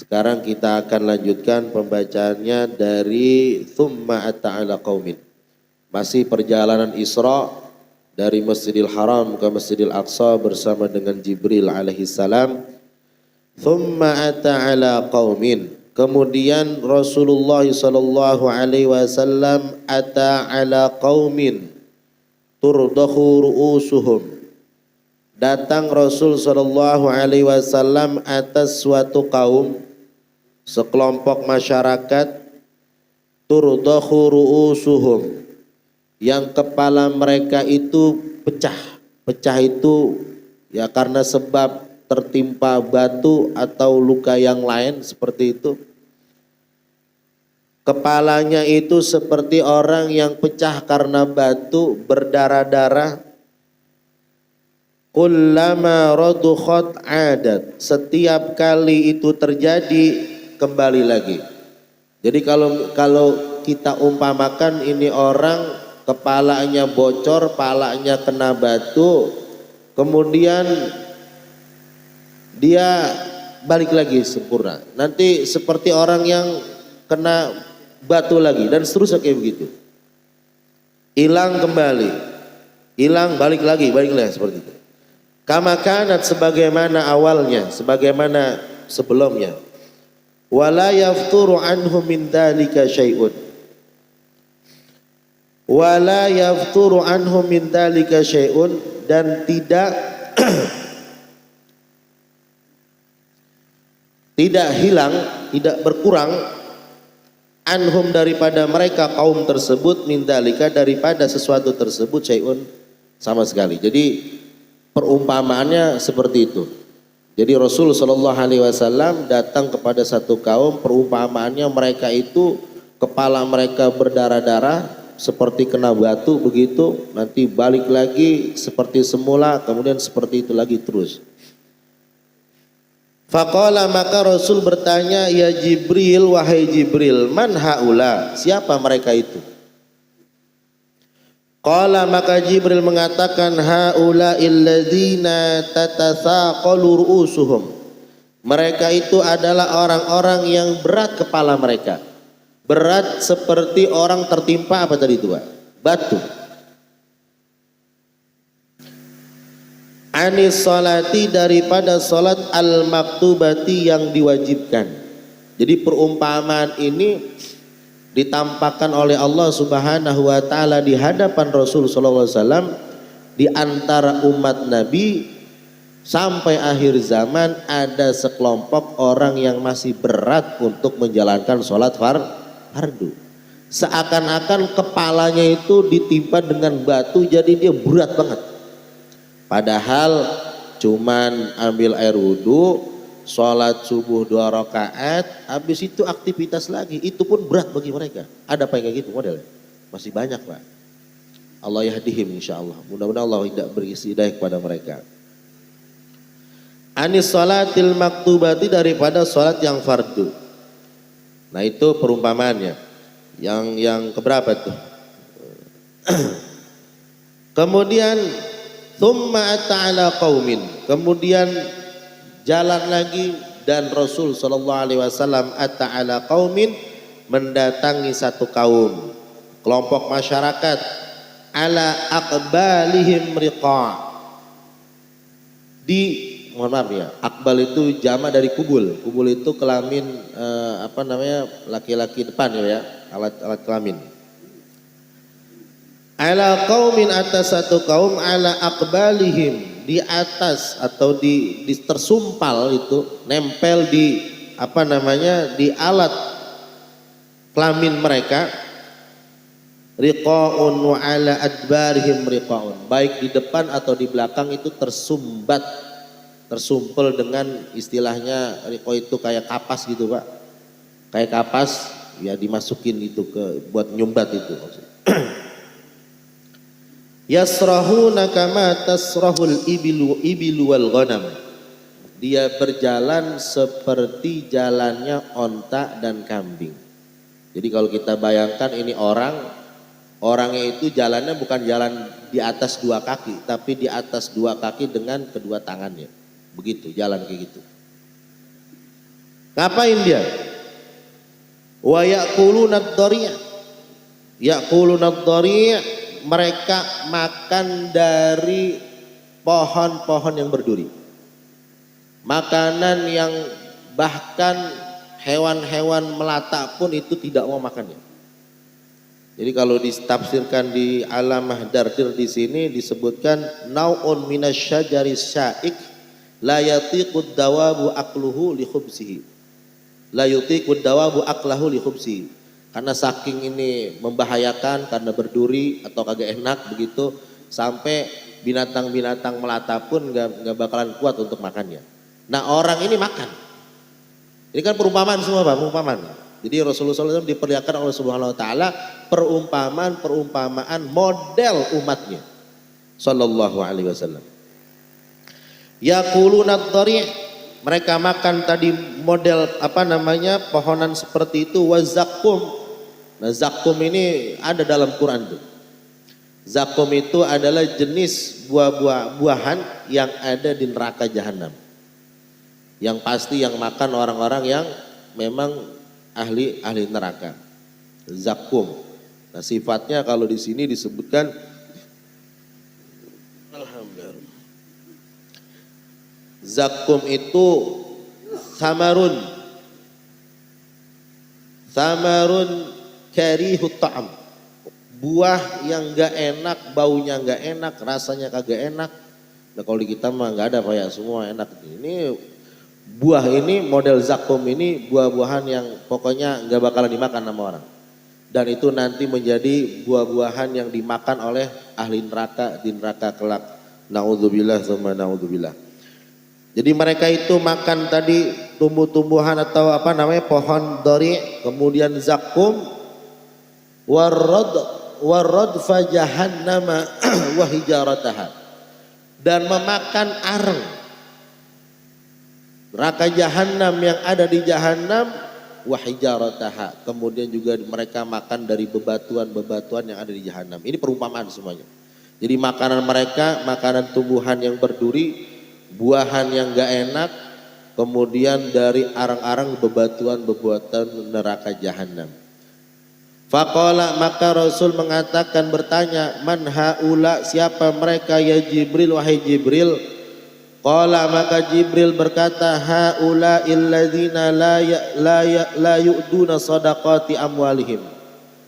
Sekarang kita akan lanjutkan pembacaannya dari Thumma Atta ala qaumin. Masih perjalanan Isra dari Masjidil Haram ke Masjidil Aqsa bersama dengan Jibril alaihissalam. Thumma Atta ala qaumin. Kemudian Rasulullah sallallahu alaihi wasallam ata ala qaumin turdakhu ru'usuhum. Datang Rasul sallallahu alaihi wasallam atas suatu kaum, sekelompok masyarakat, turdakhu ru'usuhum, yang kepala mereka itu pecah. Pecah itu ya karena sebab tertimpa batu atau luka yang lain seperti itu. Kepalanya itu seperti orang yang pecah karena batu, berdarah-darah. Kullama radukhat adat. Setiap kali itu terjadi kembali lagi. Jadi kalau kita umpamakan ini orang kepalanya bocor, palanya kena batu, kemudian dia balik lagi sempurna. Nanti seperti orang yang kena batu lagi dan seterusnya kayak begitu. Hilang kembali, hilang balik lagi seperti itu. Kama kanat, sebagaimana awalnya, sebagaimana sebelumnya. Wala yafturu anhu min dzalika syai'un. Wala yafturu anhu min dzalika syai'un, dan tidak tidak hilang, tidak berkurang anhum daripada mereka kaum tersebut, min dzalika daripada sesuatu tersebut, syai'un sama sekali. Jadi perumpamaannya seperti itu. Jadi Rasul sallallahu alaihi wasallam datang kepada satu kaum, perumpamaannya mereka itu kepala mereka berdarah-darah seperti kena batu begitu, nanti balik lagi seperti semula, kemudian seperti itu lagi terus. Faqala, maka Rasul bertanya, ya Jibril, wahai Jibril, man haula, siapa mereka itu? Qala, maka Jibril mengatakan, haula illadzina tatathaqalu ru'usuhum. Mereka itu adalah orang-orang yang berat kepala mereka. Berat seperti orang tertimpa apa tadi itu, Pak? Batu. Anis salati, daripada salat al-maktubati yang diwajibkan. Jadi perumpamaan ini ditampakkan oleh Allah Subhanahu wa taala di hadapan Rasul sallallahu alaihi wasallam di antara umat Nabi sampai akhir zaman. Ada sekelompok orang yang masih berat untuk menjalankan salat fardu. Seakan-akan kepalanya itu ditimpa dengan batu, jadi dia berat banget. Padahal cuman ambil air wudhu, sholat subuh 2 rakaat, habis itu aktivitas lagi, itu pun berat bagi mereka. Ada apa yang kayak gitu modelnya? Masih banyak, Pak. Allah yahdihim insyaallah. Mudah-mudahan Allah tidak beri hidayah kepada mereka. Anis sholatil maktubati, daripada sholat yang fardu. Nah itu perumpamaannya. Yang keberapa tuh? Kemudian thumma ata'ala qaumin, kemudian jalan lagi, dan Rasul sallallahu alaihi wasallam ata'ala qaumin, mendatangi satu kaum, kelompok masyarakat, ala aqbalihim riqa'. Mohon maaf ya, akbal itu jama dari kubul. Kubul itu kelamin laki-laki depan ya, alat kelamin. Ala qaumin, atas satu kaum, ala aqbalihim, di atas atau di tersumpal itu, nempel di di alat kelamin mereka, riqaun wa ala adbarihim riqaun, baik di depan atau di belakang itu tersumbat, tersumpel dengan istilahnya riqa itu kayak kapas gitu, Pak. Kayak kapas ya, dimasukin itu buat nyumbat itu maksudnya. Yasrahuna kama tasrahul ibilu wal ghanam. Dia berjalan seperti jalannya onta dan kambing. Jadi kalau kita bayangkan ini orangnya itu jalannya bukan jalan di atas 2 kaki, tapi di atas 2 kaki dengan kedua tangannya. Begitu jalan kayak gitu. Ngapain dia? Wa ya'kuluna ad-dhari'. Ya'kuluna ad-dhari', mereka makan dari pohon-pohon yang berduri. Makanan yang bahkan hewan-hewan melata pun itu tidak mau makannya. Jadi kalau ditafsirkan di Alamah Dardir di sini disebutkan nau'un minasyajari sya'ik la yatiqud dawabu aqluhu li khubsihi. La yutiqud dawabu aqlahu li khubsihi. Karena saking ini membahayakan karena berduri atau kagak enak begitu sampai binatang-binatang melata pun nggak bakalan kuat untuk makannya. Nah, orang ini makan. Ini kan perumpamaan semua, Pak, perumpamaan. Jadi Rasulullah SAW diperlihatkan oleh Subhanahu Wa Taala perumpamaan model umatnya, Sallallahu Alaihi Wasallam. Yaquluna ad-dhari', mereka makan tadi model pohonan seperti itu. Wa zaqqum. Nah, zaqqum ini ada dalam Quran tuh. Zaqqum itu adalah jenis buah-buahan yang ada di neraka jahanam. Yang pasti yang makan orang-orang yang memang ahli neraka. Zakum. Nah, sifatnya kalau di sini disebutkan alhamdulillah. Zakum itu samarun karihut ta'am. Buah yang enggak enak, baunya enggak enak, rasanya kagak enak. Nah, kalau di kita mah enggak ada Pak ya, semua enak. Ini buah ini model zakum ini buah-buahan yang pokoknya nggak bakalan dimakan sama orang. Dan itu nanti menjadi buah-buahan yang dimakan oleh ahli neraka di neraka kelak. Naudzubillah tsumma naudzubillah. Jadi mereka itu makan tadi tumbuh-tumbuhan atau pohon dori, kemudian zakum, warad fajahannama wa hijarataha, dan memakan areng. Neraka jahanam yang ada di jahanam wa hijarataha, kemudian juga mereka makan dari bebatuan-bebatuan yang ada di jahanam. Ini perumpamaan semuanya. Jadi makanan mereka makanan tumbuhan yang berduri, buahan yang enggak enak, kemudian dari arang-arang bebatuan neraka jahanam. Faqala, maka Rasul mengatakan, bertanya, man haula, siapa mereka ya Jibril, wahai Jibril? Qala, maka Jibril berkata, haula illadzina la yu'duna sadaqati amwalihim.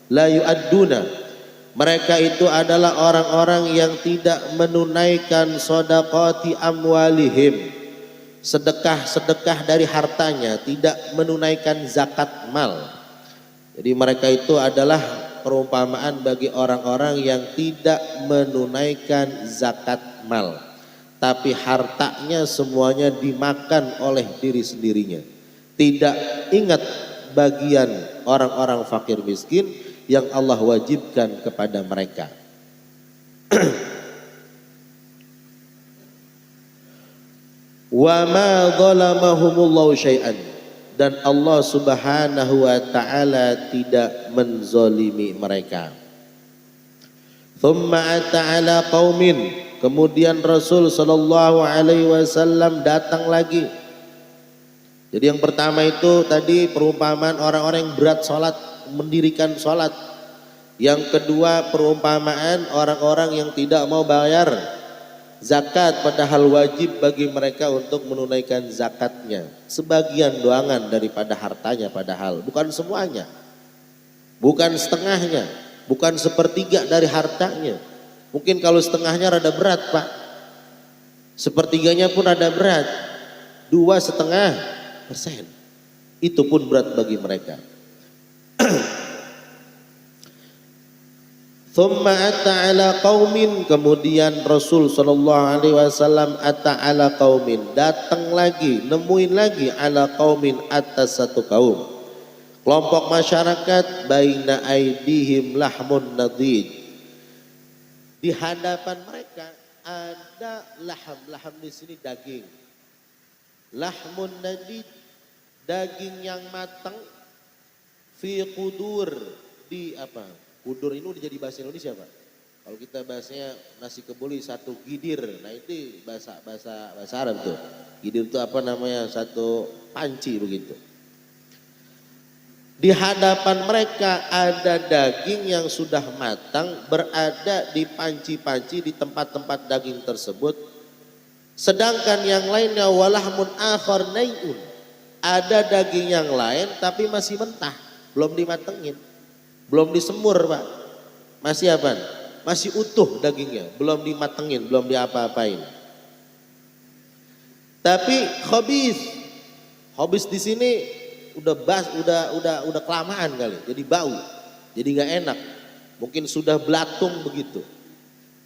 La yu'adduna. Mereka itu adalah orang-orang yang tidak menunaikan sadaqati amwalihim. Sedekah-sedekah dari hartanya, tidak menunaikan zakat mal. Jadi mereka itu adalah perumpamaan bagi orang-orang yang tidak menunaikan zakat mal. Tapi hartanya semuanya dimakan oleh diri sendirinya. Tidak ingat bagian orang-orang fakir miskin yang Allah wajibkan kepada mereka. Wa ma zalamahumullahu syai'an, dan Allah Subhanahu wa taala tidak menzalimi mereka. Thumma ta'ala qaumin, kemudian Rasul sallallahu alaihi wasallam datang lagi. Jadi yang pertama itu tadi perumpamaan orang-orang yang berat sholat, mendirikan sholat. Yang kedua perumpamaan orang-orang yang tidak mau bayar zakat, padahal wajib bagi mereka untuk menunaikan zakatnya. Sebagian doangan daripada hartanya, padahal bukan semuanya, bukan setengahnya, bukan sepertiga dari hartanya. Mungkin kalau setengahnya rada berat Pak, sepertiganya pun rada berat, 2,5%, itu pun berat bagi mereka. Thumma ata ala qaumin, kemudian Rasul sallallahu alaihi wasallam ata ala qaumin, datang lagi, nemuin lagi ala qaumin, atas satu kaum, kelompok masyarakat, baina aidihim lahmun nadid, di hadapan mereka ada laham di sini daging. Lahmun nadid, daging yang matang, fi qudur, di apa? Kudur ini udah jadi bahasa Indonesia Pak. Kalau kita bahasanya nasi kebuli satu gidir, nah itu bahasa Arab tuh. Gidir itu satu panci begitu. Di hadapan mereka ada daging yang sudah matang berada di panci-panci di tempat-tempat daging tersebut. Sedangkan yang lainnya walahmun akhar nai'un. Ada daging yang lain tapi masih mentah, belum dimatengin, belum disemur Pak. Masih apa? Masih utuh dagingnya, belum dimatengin, belum diapa-apain. Tapi khabis di sini udah kelamaan kali, jadi bau, jadi nggak enak, mungkin sudah belatung begitu.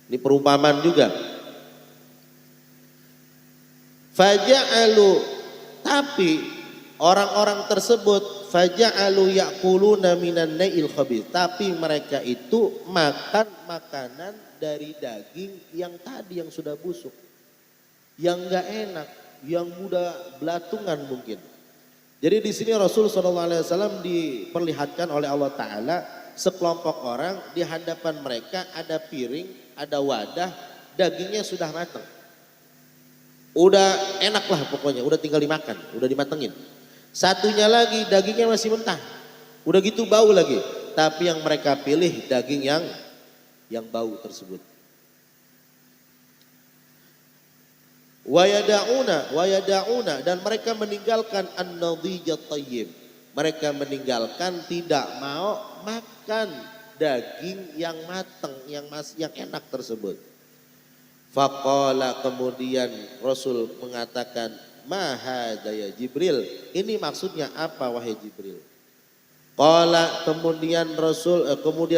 Ini perumpamaan juga. Faja'alu, tapi orang-orang tersebut faja'alu ya'kuluna minan na'il khabith, tapi mereka itu makan makanan dari daging yang tadi yang sudah busuk, yang nggak enak, yang mudah belatungan mungkin. Jadi di sini Rasul SAW diperlihatkan oleh Allah Ta'ala sekelompok orang di hadapan mereka ada piring, ada wadah, dagingnya sudah matang. Udah enak lah pokoknya, udah tinggal dimakan, udah dimatengin. Satunya lagi dagingnya masih mentah, udah gitu bau lagi. Tapi yang mereka pilih daging yang bau tersebut. Wayada'una, dan mereka meninggalkan an-nadhijat thayyib. Mereka meninggalkan, tidak mau makan daging yang matang, yang enak tersebut. Faqala, kemudian Rasul mengatakan, ma hadza ya Jibril, ini maksudnya apa wahai Jibril? Qala, kemudian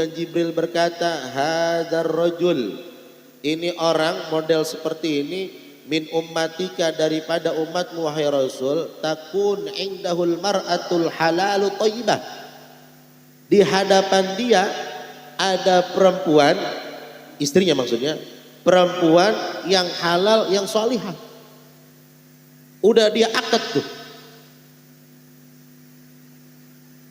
Jibril berkata, hadzal rajul, ini orang model seperti ini, min ummatika, daripada umatmu wahai Rasul, takun indahul mar'atul halalu thayyibah. Di hadapan dia ada perempuan, istrinya maksudnya, perempuan yang halal, yang salihah. Udah dia akad tuh.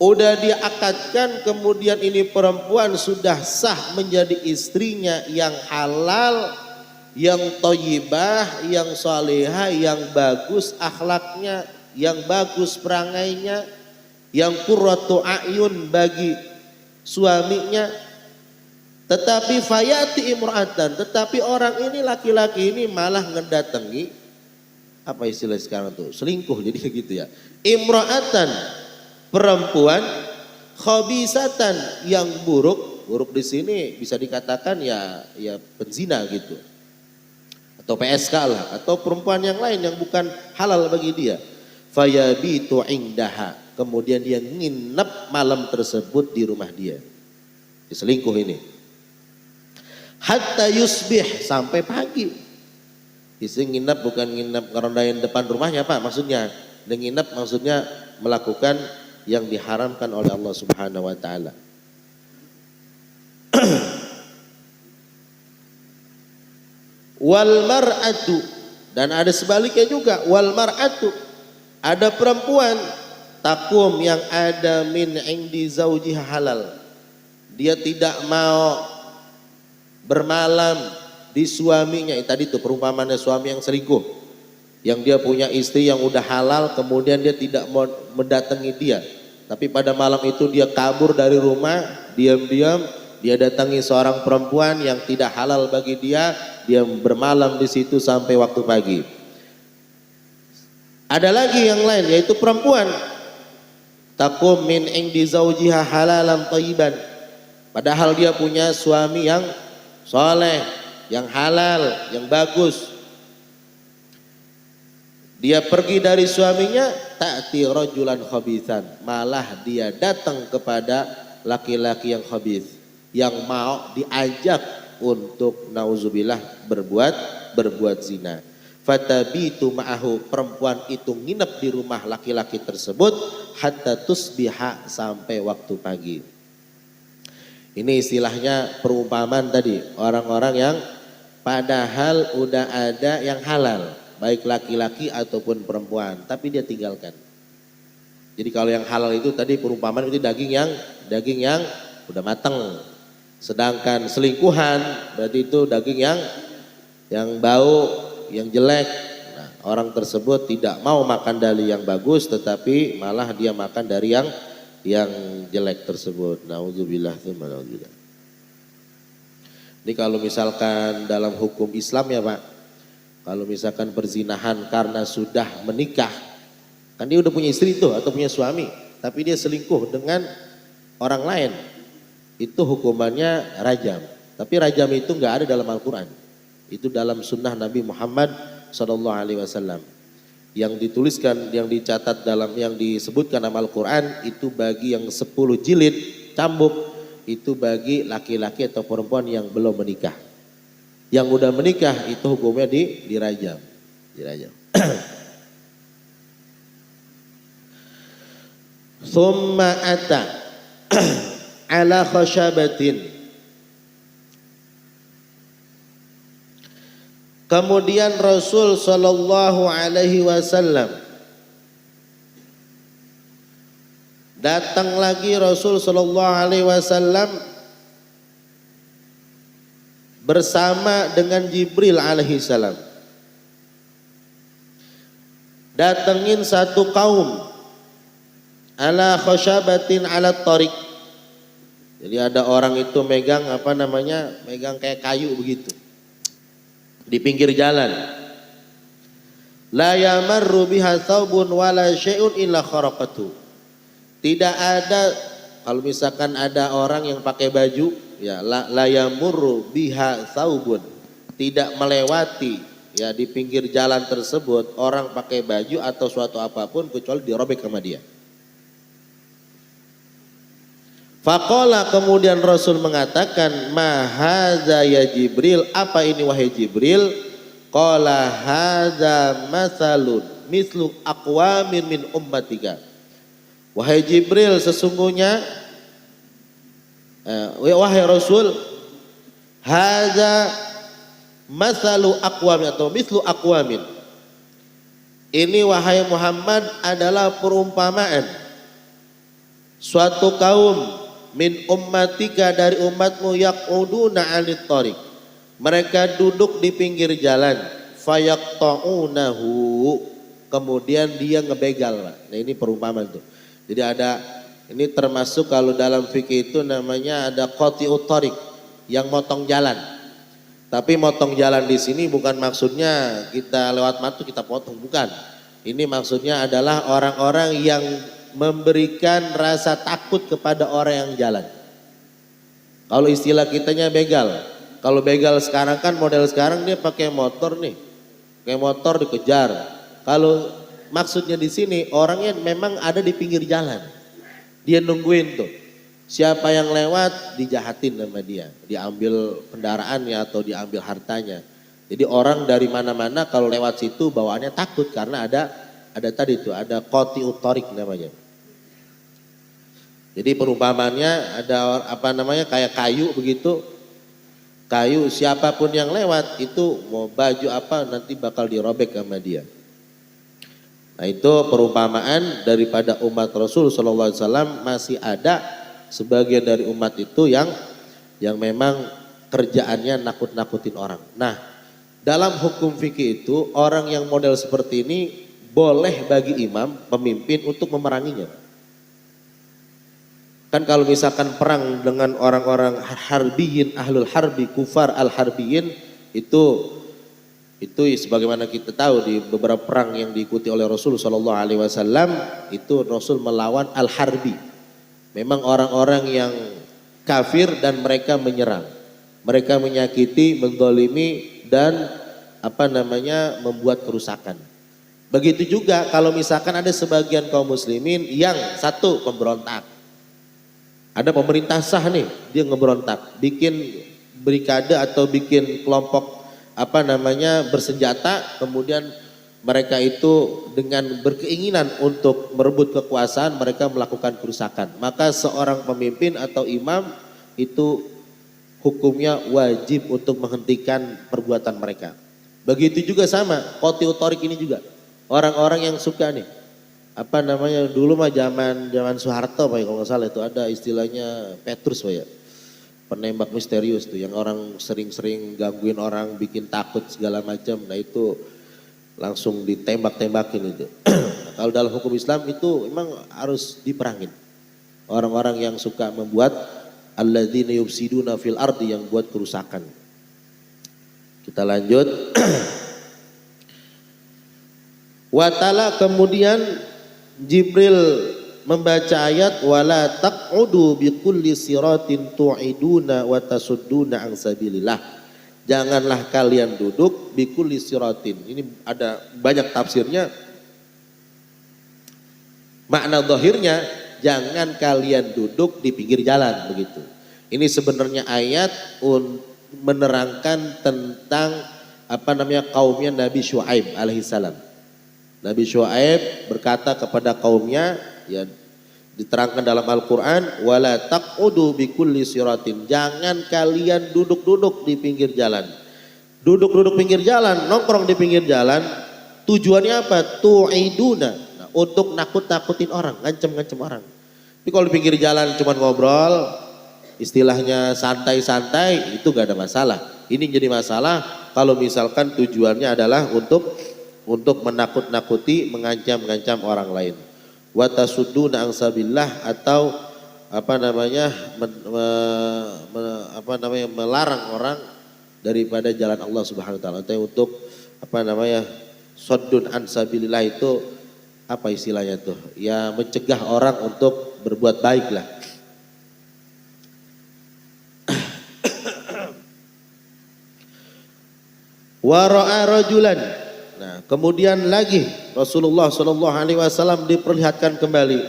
Udah dia akadkan, kemudian ini perempuan sudah sah menjadi istrinya yang halal, yang thayyibah, yang salihah, yang bagus akhlaknya, yang bagus perangainya, yang qurratu a'yun bagi suaminya. Tetapi fayati imra'atan, tetapi orang ini, laki-laki ini malah ngedatangi, apa istilah sekarang tuh, selingkuh jadi gitu ya. Imra'atan, perempuan, khabisatan, yang buruk. Buruk di sini bisa dikatakan ya penzina gitu. Atau PSK lah, atau perempuan yang lain yang bukan halal bagi dia. Fayabitu indaha, kemudian dia nginep malam tersebut di rumah dia. Diselingkuh ini. Hatta yusbih, sampai pagi. Isi nginep bukan nginep ngerondain depan rumahnya Pak, maksudnya. Dan nginep maksudnya melakukan yang diharamkan oleh Allah Subhanahu wa taala. Wal mar'atu, dan ada sebaliknya juga, wal mar'atu, ada perempuan takum yang ada min indi zaujiha halal. Dia tidak mau bermalam di suaminya. Tadi itu perumpamannya suami yang selingkuh, yang dia punya istri yang udah halal, kemudian dia tidak mau mendatangi dia, tapi pada malam itu dia kabur dari rumah, diam-diam dia datangi seorang perempuan yang tidak halal bagi dia, dia bermalam di situ sampai waktu pagi. Ada lagi yang lain, yaitu perempuan takum min indi zaujiha halalan thayyiban, padahal dia punya suami yang soleh, yang halal, yang bagus. Dia pergi dari suaminya, ta'ti rajulan khabithan, malah dia datang kepada laki-laki yang khabith, yang mau diajak untuk nauzubillah berbuat zina. Fatabitu ma'ahu, perempuan itu nginep di rumah laki-laki tersebut hatta tusbiha, sampai waktu pagi. Ini istilahnya perumpamaan tadi, orang-orang yang padahal udah ada yang halal, baik laki-laki ataupun perempuan, tapi dia tinggalkan. Jadi kalau yang halal itu tadi perumpamaan itu daging yang udah matang. Sedangkan selingkuhan berarti itu daging yang bau, yang jelek. Nah, orang tersebut tidak mau makan dari yang bagus, tetapi malah dia makan dari yang jelek tersebut. Naudzubillah tsumma naudzubillah. Ini kalau misalkan dalam hukum Islam ya Pak, kalau misalkan perzinahan karena sudah menikah, kan dia udah punya istri tuh atau punya suami, tapi dia selingkuh dengan orang lain, itu hukumannya rajam. Tapi rajam itu nggak ada dalam Al-Quran, itu dalam sunnah Nabi Muhammad SAW. Yang dituliskan, yang dicatat dalam, yang disebutkan dalam Al-Quran itu bagi yang 10 jilid cambuk, itu bagi laki-laki atau perempuan yang belum menikah. Yang udah menikah itu hukumnya dirajam. Thumma ata ala khasyabatin. Kemudian Rasul sallallahu alaihi wasallam datang lagi, Rasul sallallahu alaihi wasallam bersama dengan Jibril alaihi salam. Datengin satu kaum ala khasyabatin ala tariq. Jadi ada orang itu megang megang kayak kayu begitu di pinggir jalan. La yamarru biha thawbun wala syai'un illa kharaqatu. Tidak ada, kalau misalkan ada orang yang pakai baju, ya la yamurru biha thawbun, tidak melewati ya di pinggir jalan tersebut orang pakai baju atau suatu apapun kecuali dirobek sama dia. Faqala, kemudian Rasul mengatakan, ma hadza ya Jibril, apa ini wahai Jibril? Qala hadza mathalun mislu aqwamin min ummatika. Wahai Jibril, sesungguhnya wahai Rasul, hadza mathalu aqwamin atau mislu aqwamin. Ini wahai Muhammad adalah perumpamaan suatu kaum min ummatika, dari umatmu, yaquduna 'anit thariq, mereka duduk di pinggir jalan, fayaqta'unahu, kemudian dia ngebegal. Nah ini perumpamaan tuh. Jadi ada, ini termasuk kalau dalam fikih itu namanya ada qati'ut thariq, yang motong jalan. Tapi motong jalan di sini bukan maksudnya kita lewat matu kita potong, bukan. Ini maksudnya adalah orang-orang yang memberikan rasa takut kepada orang yang jalan. Kalau istilah kitanya begal. Kalau begal sekarang kan model sekarang dia pakai motor nih. Pakai motor dikejar. Kalau maksudnya di sini orangnya memang ada di pinggir jalan. Dia nungguin tuh. Siapa yang lewat dijahatin sama dia. Diambil kendaraannya atau diambil hartanya. Jadi orang dari mana-mana kalau lewat situ bawaannya takut karena ada tadi tuh, ada qati'ut thariq namanya. Jadi perumpamannya ada kayak kayu begitu. Kayu, siapapun yang lewat itu mau baju apa nanti bakal dirobek sama dia. Nah itu perumpamaan daripada umat Rasul SAW. Masih ada sebagian dari umat itu yang memang kerjaannya nakut-nakutin orang. Nah dalam hukum fikih itu orang yang model seperti ini boleh bagi imam, pemimpin untuk memeranginya. Kan kalau misalkan perang dengan orang-orang harbiyin, ahlul harbi, kufar al-harbiyin, itu sebagaimana kita tahu di beberapa perang yang diikuti oleh Rasul SAW, itu Rasul melawan al-harbi. Memang orang-orang yang kafir dan mereka menyerang. Mereka menyakiti, menzalimi dan membuat kerusakan. Begitu juga kalau misalkan ada sebagian kaum muslimin yang satu pemberontak. Ada pemerintah sah nih, dia ngeberontak, bikin brigade atau bikin kelompok bersenjata, kemudian mereka itu dengan berkeinginan untuk merebut kekuasaan, mereka melakukan kerusakan. Maka seorang pemimpin atau imam itu hukumnya wajib untuk menghentikan perbuatan mereka. Begitu juga sama qati'ut thariq ini juga. Orang-orang yang suka nih dulu mah zaman Soeharto Pak ya, kalau nggak salah itu ada istilahnya Petrus Pak ya, penembak misterius tuh yang orang sering-sering gangguin orang, bikin takut segala macam. Nah itu langsung ditembak-tembakin itu. Nah, kalau dalam hukum Islam itu memang harus diperangin. Orang-orang yang suka membuat alladzina yufsiduna fil ardi, yang buat kerusakan. Kita lanjut. Watala, kemudian Jibril membaca ayat wala taq'udu bikulli siratin tu'iduna wa tasudduna an sabilillah. Janganlah kalian duduk bikulli siratin. Ini ada banyak tafsirnya. Makna zahirnya jangan kalian duduk di pinggir jalan begitu. Ini sebenarnya ayat menerangkan tentang kaumnya Nabi Syuaib alaihissalam. Nabi Syuaib berkata kepada kaumnya, ya diterangkan dalam Al-Quran, wala taq'udu bikulli siratin, jangan kalian duduk-duduk di pinggir jalan. Duduk-duduk pinggir jalan, nongkrong di pinggir jalan, tujuannya apa? Tu'iduna, nah, untuk nakut-nakutin orang, ngancem-ngancem orang. Tapi kalau di pinggir jalan cuma ngobrol, istilahnya santai-santai, itu gak ada masalah. Ini jadi masalah kalau misalkan tujuannya adalah untuk menakut-nakuti, mengancam-ngancam orang lain. Wa tasudduna an sabilillah, atau melarang orang daripada jalan Allah Subhanahu wa taala. Atau untuk saddun an sabilillah itu apa istilahnya tuh? Ya mencegah orang untuk berbuat baik lah. Wa ra'a rajulan. Nah, kemudian lagi Rasulullah Shallallahu Alaihi Wasallam diperlihatkan kembali.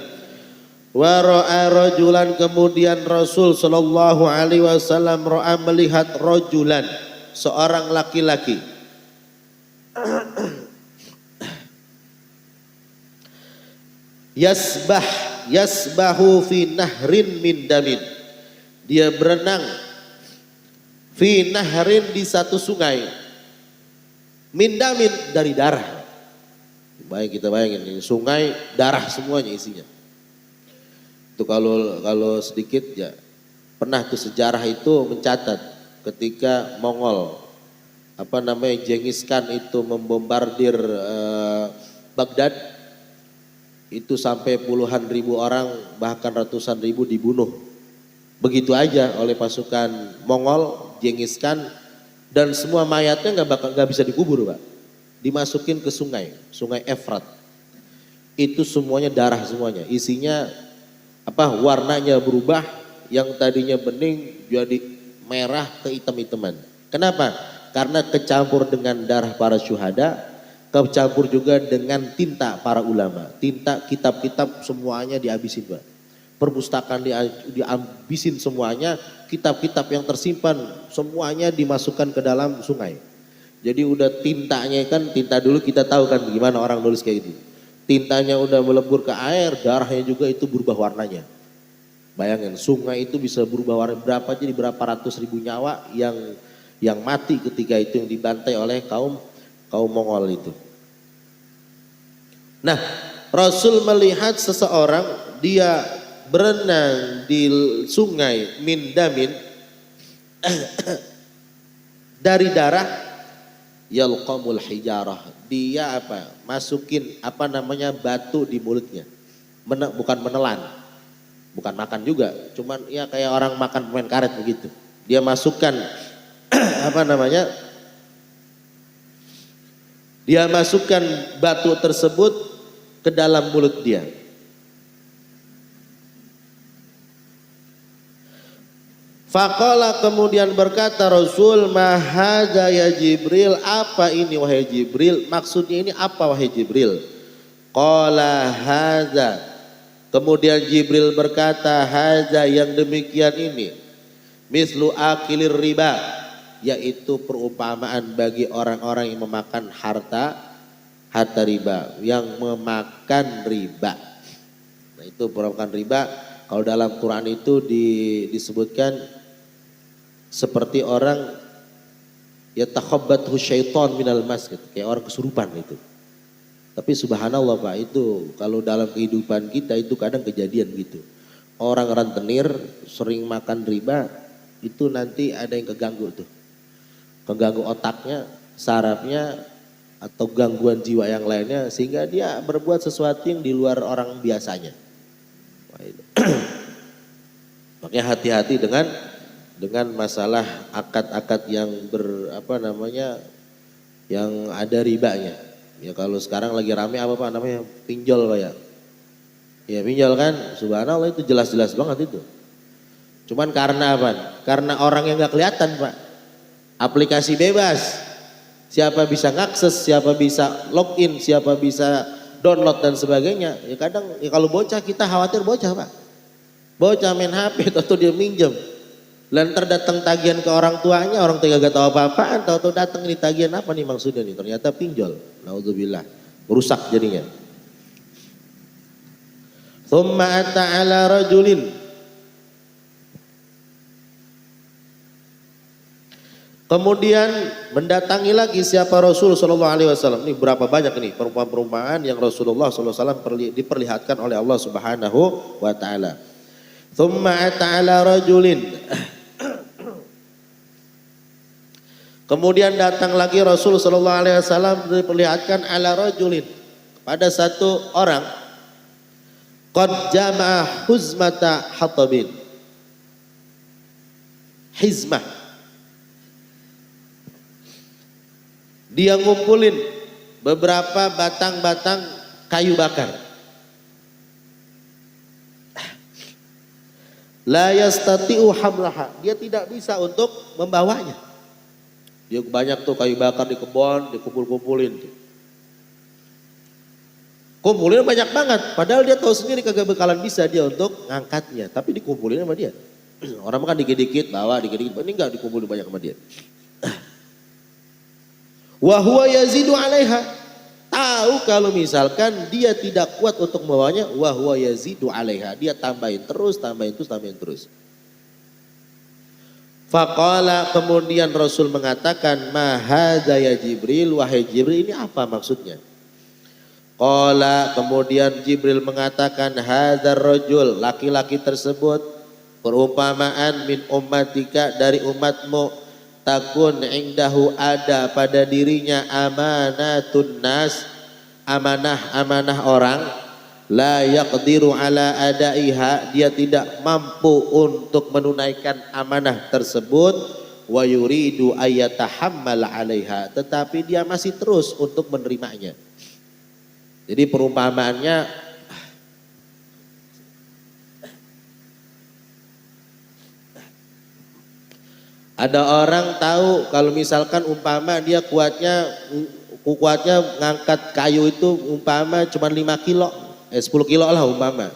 Wa ra'a rajulan, kemudian Rasul Shallallahu Alaihi Wasallam ra'a, melihat rajulan, seorang laki-laki. Yasbahu fi nahrin min damin. Dia berenang fi nahrin, di satu sungai, min damin, dari darah. Baik, kita bayangin ini sungai darah semuanya isinya. Itu kalau sedikit ya, pernah tuh sejarah itu mencatat ketika Mongol Genghis Khan itu membombardir Baghdad, itu sampai puluhan ribu orang bahkan ratusan ribu dibunuh begitu aja oleh pasukan Mongol Genghis Khan, dan semua mayatnya nggak bisa dikubur, Pak. Dimasukin ke sungai Efrat. Itu semuanya darah semuanya. Isinya warnanya berubah, yang tadinya bening jadi merah ke hitam-hitaman. Kenapa? Karena kecampur dengan darah para syuhada, kecampur juga dengan tinta para ulama. Tinta kitab-kitab semuanya dihabisin, Pak. Perpustakaan dihabisin semuanya, kitab-kitab yang tersimpan semuanya dimasukkan ke dalam sungai. Jadi udah tintanya kan, tinta dulu kita tahu kan gimana orang nulis kayak gitu. Tintanya udah melebur ke air, darahnya juga itu berubah warnanya. Bayangin, sungai itu bisa berubah warna jadi berapa ratus ribu nyawa yang mati ketika itu, yang dibantai oleh kaum Mongol itu. Nah, Rasul melihat seseorang, dia berenang di sungai min damin dari darah, yalqamul hijarah, dia masukin batu di mulutnya. Bukan menelan, bukan makan juga, cuman ya kayak orang makan permen karet begitu. Dia masukkan dia masukkan batu tersebut ke dalam mulut dia. Faqala, kemudian berkata Rasul, ma hadza ya Jibril, apa ini wahai Jibril? Maksudnya ini apa wahai Jibril? Qala hadza, kemudian Jibril berkata, hadza, yang demikian ini, mislu akilir riba, yaitu perumpamaan bagi orang-orang yang memakan harta riba, yang memakan riba. Nah, itu perumpamaan riba. Kalau dalam Quran itu disebutkan seperti orang yatakhabbathu syaitan minal mas, gitu. Kayak orang kesurupan itu. Tapi subhanallah, Pak, itu kalau dalam kehidupan kita itu kadang kejadian gitu. Orang rentenir sering makan riba, itu nanti ada yang keganggu tuh. Keganggu otaknya, sarafnya, atau gangguan jiwa yang lainnya, sehingga dia berbuat sesuatu yang di luar orang biasanya. Makanya hati-hati dengan masalah akad-akad yang yang ada ribanya. Ya kalau sekarang lagi rame apa Pak namanya? Pinjol Pak ya. Ya pinjol kan, subhanallah itu jelas-jelas banget itu. Cuman karena apa? Karena orang yang nggak kelihatan Pak. Aplikasi bebas. Siapa bisa ngakses, siapa bisa login, siapa bisa download dan sebagainya. Ya kadang ya kalau bocah kita khawatir bocah Pak. Bocah main HP atau dia minjem. Lantar datang tagihan ke orang tuanya, orang tua gak tahu apa-apaan, tahu-tahu datang ini tagihan apa nih maksudnya nih? Ternyata pinjol. Naudzubillah. Merusak jadinya. Tsumma ata ala rajulin. Kemudian mendatangi lagi siapa Rasul sallallahu alaihi wasallam. Ini berapa banyak ini perumpamaan yang Rasulullah sallallahu alaihi wasallam diperlihatkan oleh Allah Subhanahu wa taala. Tsumma ata ala rajulin. Kemudian datang lagi Rasul sallallahu alaihi wasallam diperlihatkan ala rajulin pada satu orang qad jama'a huzmata hatabin. Hizmah. Dia ngumpulin beberapa batang-batang kayu bakar. La yastati'u hamlaha. Dia tidak bisa untuk membawanya. Dia banyak tuh kayu bakar di kebun, dikumpul-kumpulin tuh. Kumpulin banyak banget, padahal dia tahu sendiri kagak bakalan bisa dia untuk ngangkatnya, tapi dikumpulin sama dia. Orang makan dikit-dikit bawa, dikit-dikit, ini enggak dikumpulin banyak sama dia. Wa huwa yazidu 'alaiha. Tahu kalau misalkan dia tidak kuat untuk membawanya, wa huwa yazidu 'alaiha. Dia tambahin terus. Faqala, kemudian Rasul mengatakan, ma hadza ya Jibril, wahai Jibril, ini apa maksudnya? Qala, kemudian Jibril mengatakan, hadzal rajul, laki-laki tersebut perumpamaan min ummatika, dari umatmu, takun indahu, ada pada dirinya amanatun nas, amanah orang, la yaqdiru ala adaiha, dia tidak mampu untuk menunaikan amanah tersebut, wa yuridu ayatahammal 'alaiha, tetapi dia masih terus untuk menerimanya. Jadi perumpamaannya ada orang tahu kalau misalkan umpama dia kuatnya ngangkat kayu itu umpama cuma 5 kilo, 10 kilo lah umpama.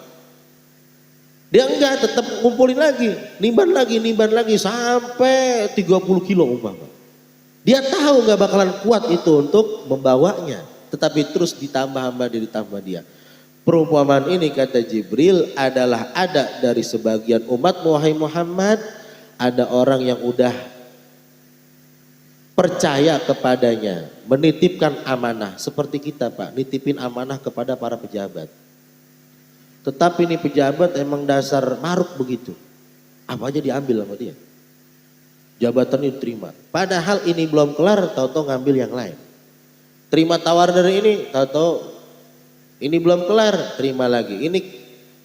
Dia enggak, tetap ngumpulin lagi, nimban lagi sampai 30 kilo umpama. Dia tahu enggak bakalan kuat itu untuk membawanya, tetapi terus ditambah dia. Perumpamaan ini kata Jibril adalah ada dari sebagian umat wahai Muhammad, ada orang yang udah percaya kepadanya, menitipkan amanah seperti kita Pak, nitipin amanah kepada para pejabat. Tetapi ini pejabat emang dasar maruk begitu, apa aja diambil sama dia, jabatan itu terima. Padahal ini belum kelar, tahu-tahu ngambil yang lain. Terima tawar dari ini, tahu-tahu ini belum kelar, terima lagi. Ini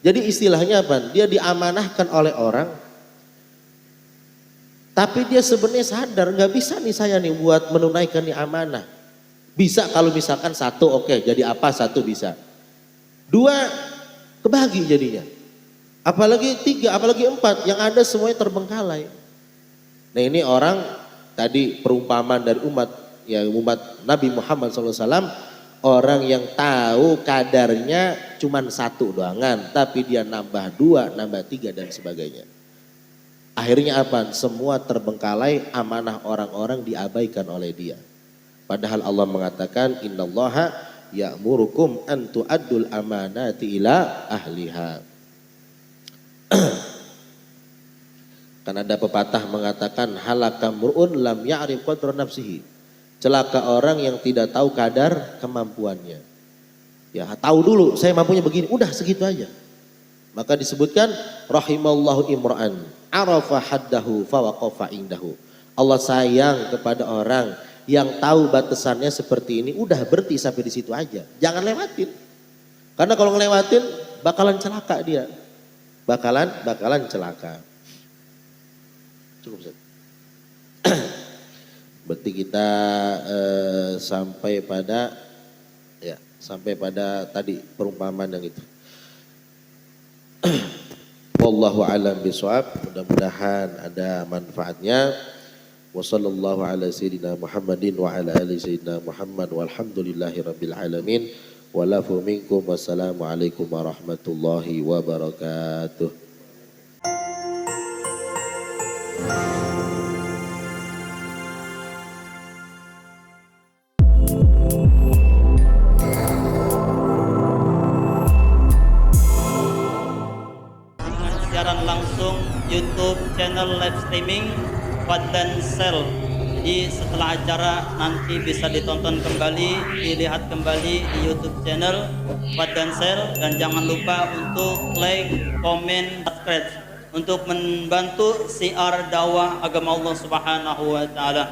jadi istilahnya apa? Dia diamanahkan oleh orang, tapi dia sebenarnya sadar nggak bisa nih saya nih buat menunaikan nih amanah. Bisa kalau misalkan satu oke, jadi apa satu bisa. 2 kebagi jadinya. Apalagi 3, apalagi 4, yang ada semuanya terbengkalai. Nah ini orang tadi perumpamaan dari umat Nabi Muhammad SAW, orang yang tahu kadarnya cuman 1 doangan, tapi dia nambah 2, nambah 3 dan sebagainya. Akhirnya apa? Semua terbengkalai, amanah orang-orang diabaikan oleh dia. Padahal Allah mengatakan innallaha ya'murukum an tu'addul amanati ila ahliha. Kan ada pepatah mengatakan halaka mur'un lam ya'rif qadra nafsihi. Celaka orang yang tidak tahu kadar kemampuannya. Ya tahu dulu saya mampunya begini, udah segitu aja. Maka disebutkan rahimallahu imra'an arafa haddahu fawaqafa indahu. Allah sayang kepada orang yang tahu batasannya seperti ini, udah berhenti sampai di situ aja. Jangan lewatin. Karena kalau ngelewatin bakalan celaka dia. Bakalan celaka. Cukup Ustaz. Berarti kita sampai pada tadi perumpamaan yang itu. Wallahu a'lam bishawab. Mudah-mudahan ada manfaatnya. Wa sallallahu ala sayyidina Muhammadin wa ala ali sayyidina Muhammad walhamdulillahi rabbil alamin. Walafu minkum wassalamu alaikum warahmatullahi wabarakatuh. Siaran langsung YouTube channel live streaming Fadlan Sel. Jadi setelah acara nanti bisa ditonton kembali, dilihat kembali di YouTube channel Fadlan Sel, dan jangan lupa untuk like, komen, subscribe untuk membantu siar dakwah agama Allah Subhanahu wa taala.